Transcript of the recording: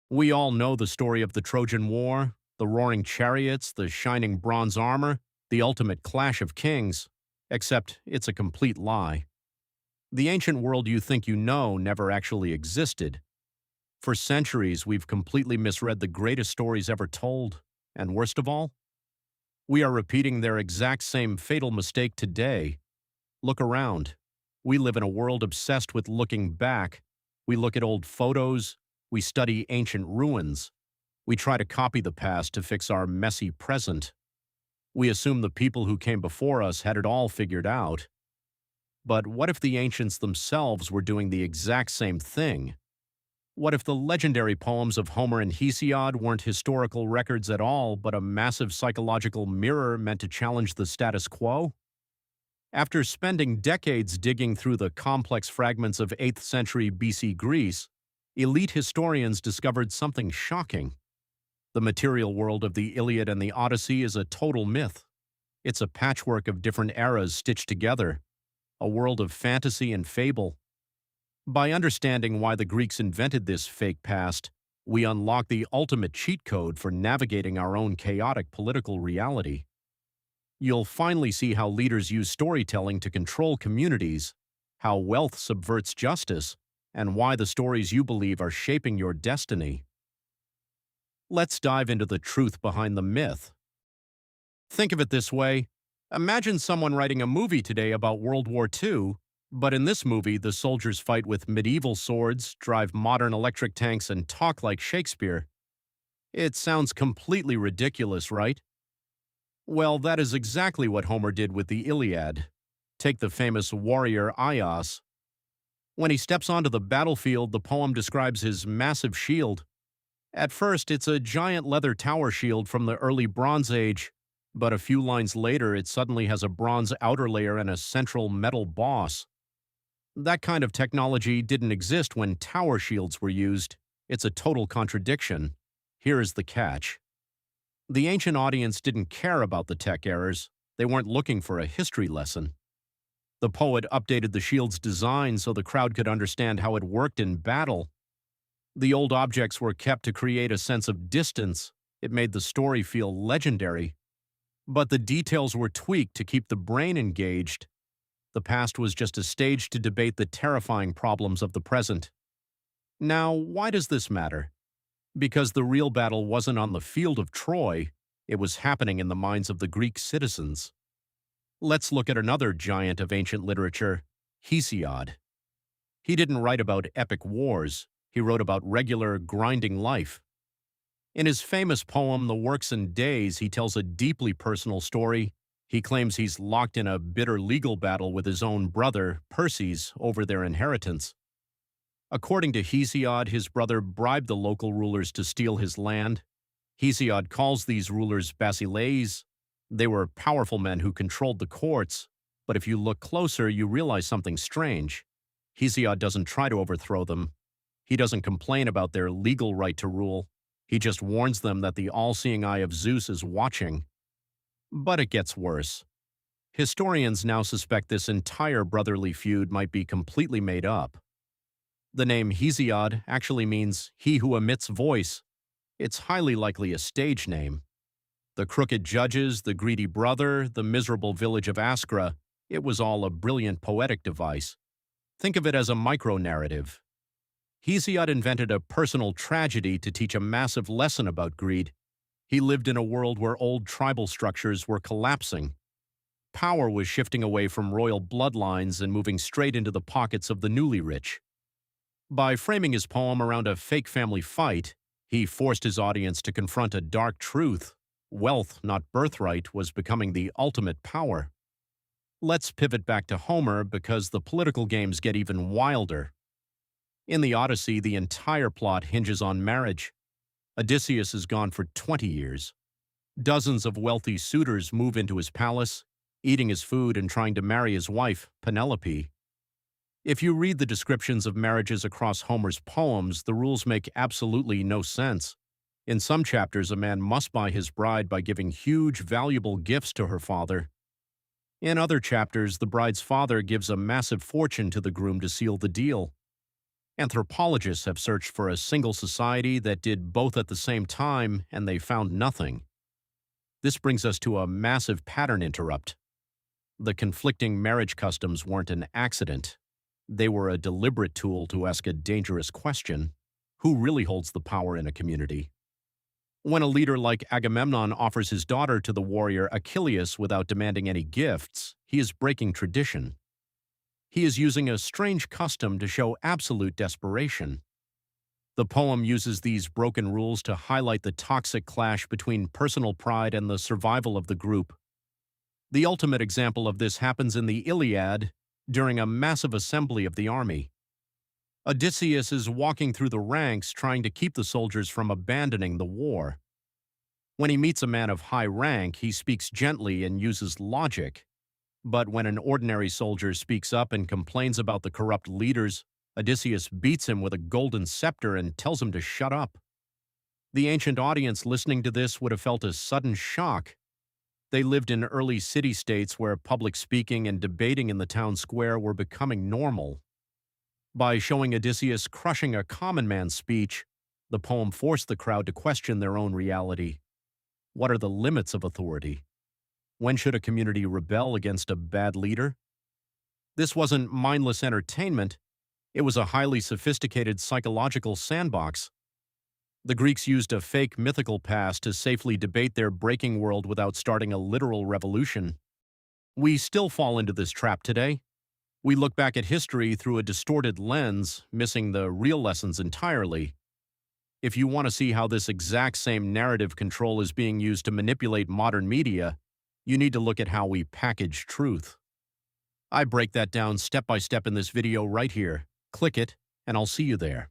We all know the story of the Trojan War, the roaring chariots, the shining bronze armor, the ultimate clash of kings, except it's a complete lie. The ancient world you think you know never actually existed. For centuries, we've completely misread the greatest stories ever told, and worst of all, we are repeating their exact same fatal mistake today. Look around. We live in a world obsessed with looking back. We look at old photos. We study ancient ruins. We try to copy the past to fix our messy present. We assume the people who came before us had it all figured out. But what if the ancients themselves were doing the exact same thing? What if the legendary poems of Homer and Hesiod weren't historical records at all, but a massive psychological mirror meant to challenge the status quo? After spending decades digging through the complex fragments of 8th century BC Greece, elite historians discovered something shocking. The material world of the Iliad and the Odyssey is a total myth. It's a patchwork of different eras stitched together, a world of fantasy and fable. By understanding why the Greeks invented this fake past, we unlock the ultimate cheat code for navigating our own chaotic political reality. You'll finally see how leaders use storytelling to control communities, how wealth subverts justice, and why the stories you believe are shaping your destiny. Let's dive into the truth behind the myth. Think of it this way. Imagine someone writing a movie today about World War II, but in this movie, the soldiers fight with medieval swords, drive modern electric tanks, and talk like Shakespeare. It sounds completely ridiculous, right? Well, that is exactly what Homer did with the Iliad. Take the famous warrior Aias. When he steps onto the battlefield, the poem describes his massive shield. At first, it's a giant leather tower shield from the early Bronze Age, but a few lines later, it suddenly has a bronze outer layer and a central metal boss. That kind of technology didn't exist when tower shields were used. It's a total contradiction. Here is the catch. The ancient audience didn't care about the tech errors. They weren't looking for a history lesson. The poet updated the shield's design so the crowd could understand how it worked in battle. The old objects were kept to create a sense of distance. It made the story feel legendary. But the details were tweaked to keep the brain engaged. The past was just a stage to debate the terrifying problems of the present. Now, why does this matter? Because the real battle wasn't on the field of Troy, it was happening in the minds of the Greek citizens. Let's look at another giant of ancient literature, Hesiod. He didn't write about epic wars, he wrote about regular, grinding life. In his famous poem, The Works and Days, he tells a deeply personal story. He claims he's locked in a bitter legal battle with his own brother, Perses, over their inheritance. According to Hesiod, his brother bribed the local rulers to steal his land. Hesiod calls these rulers basileis. They were powerful men who controlled the courts, but if you look closer, you realize something strange. Hesiod doesn't try to overthrow them. He doesn't complain about their legal right to rule. He just warns them that the all-seeing eye of Zeus is watching. But it gets worse. Historians now suspect this entire brotherly feud might be completely made up. The name Hesiod actually means he who emits voice. It's highly likely a stage name. The crooked judges, the greedy brother, the miserable village of Askra, it was all a brilliant poetic device. Think of it as a micro-narrative. Hesiod invented a personal tragedy to teach a massive lesson about greed. He lived in a world where old tribal structures were collapsing. Power was shifting away from royal bloodlines and moving straight into the pockets of the newly rich. By framing his poem around a fake family fight, he forced his audience to confront a dark truth. Wealth, not birthright, was becoming the ultimate power. Let's pivot back to Homer because the political games get even wilder. In the Odyssey, the entire plot hinges on marriage. Odysseus is gone for 20 years. Dozens of wealthy suitors move into his palace, eating his food and trying to marry his wife, Penelope. If you read the descriptions of marriages across Homer's poems, the rules make absolutely no sense. In some chapters, a man must buy his bride by giving huge, valuable gifts to her father. In other chapters, the bride's father gives a massive fortune to the groom to seal the deal. Anthropologists have searched for a single society that did both at the same time, and they found nothing. This brings us to a massive pattern interrupt. The conflicting marriage customs weren't an accident. They were a deliberate tool to ask a dangerous question: who really holds the power in a community? When a leader like Agamemnon offers his daughter to the warrior Achilles without demanding any gifts, he is breaking tradition. He is using a strange custom to show absolute desperation. The poem uses these broken rules to highlight the toxic clash between personal pride and the survival of the group. The ultimate example of this happens in the Iliad during a massive assembly of the army. Odysseus is walking through the ranks trying to keep the soldiers from abandoning the war. When he meets a man of high rank, he speaks gently and uses logic. But when an ordinary soldier speaks up and complains about the corrupt leaders, Odysseus beats him with a golden scepter and tells him to shut up. The ancient audience listening to this would have felt a sudden shock. They lived in early city-states where public speaking and debating in the town square were becoming normal. By showing Odysseus crushing a common man's speech, the poem forced the crowd to question their own reality. What are the limits of authority? When should a community rebel against a bad leader? This wasn't mindless entertainment. It was a highly sophisticated psychological sandbox. The Greeks used a fake mythical past to safely debate their breaking world without starting a literal revolution. We still fall into this trap today. We look back at history through a distorted lens, missing the real lessons entirely. If you want to see how this exact same narrative control is being used to manipulate modern media, you need to look at how we package truth. I break that down step by step in this video right here. Click it, and I'll see you there.